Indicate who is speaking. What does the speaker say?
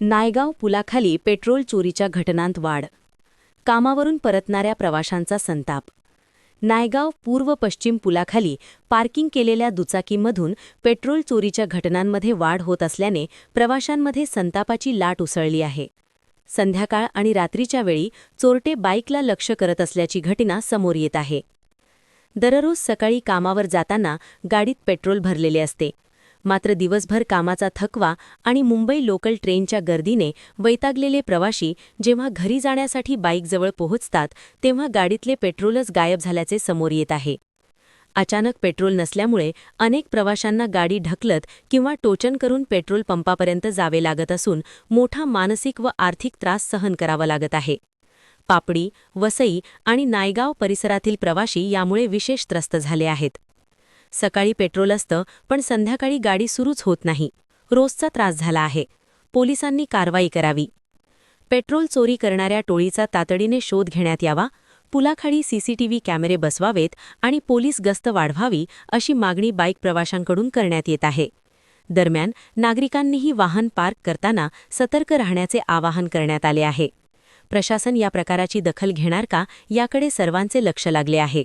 Speaker 1: Naigaon पुलाखाली petrol चोरीच्या घटनांत वाढ. कामावरून परतणाऱ्या प्रवाशांचा संताप. नायगाव पूर्व पश्चिम पुलाखाली पार्किंग केलेल्या दुचाकीमधून पेट्रोल चोरीच्या घटनांमध्ये वाढ होत असल्याने प्रवाशांमध्ये संतापाची लाट उसळली आहे. संध्याकाळ आणि रात्रीच्या वेळी चोरटे बाईकला लक्ष्य करत असल्याची घटना समोर येत आहे. दररोज सकाळी कामावर जाताना गाडीत पेट्रोल भरलेले असते. मात्र दिवसभर कामाचा थकवा आणि मुंबई लोकल ट्रेनच्या गर्दीने वैतागलेले प्रवासी जेव्हा घरी जाण्यासाठी बाईकजवळ पोहोचतात तेव्हा गाडीतले पेट्रोलच गायब झाल्याचे समोर येत आहे. अचानक पेट्रोल नसल्यामुळे अनेक प्रवाशांना गाडी ढकलत किंवा टोचन करून पेट्रोल पंपापर्यंत जावे लागत असून मोठा मानसिक व आर्थिक त्रास सहन करावा लागत आहे. पापडी, वसई आणि नायगाव परिसरातील प्रवासी यामुळे विशेष त्रस्त झाले आहेत. सकाळी पेट्रोल असतं पण संध्याकाळी गाडी सुरूच होत नाही. रोजचा त्रास झाला आहे. पोलिसांनी कारवाई करावी. पेट्रोल चोरी करणाऱ्या टोळीचा तातडीने शोध घेण्यात यावा. पुलाखाली सीसीटीव्ही कॅमेरे बसवावेत आणि पोलीस गस्त वाढवावी अशी मागणी बाईक प्रवाशांकडून करण्यात येत आहे. दरम्यान नागरिकांनीही वाहन पार्क करताना सतर्क राहण्याचे आवाहन करण्यात आले आहे. प्रशासन या प्रकाराची दखल घेणार का याकडे सर्वांचे लक्ष लागले आहे.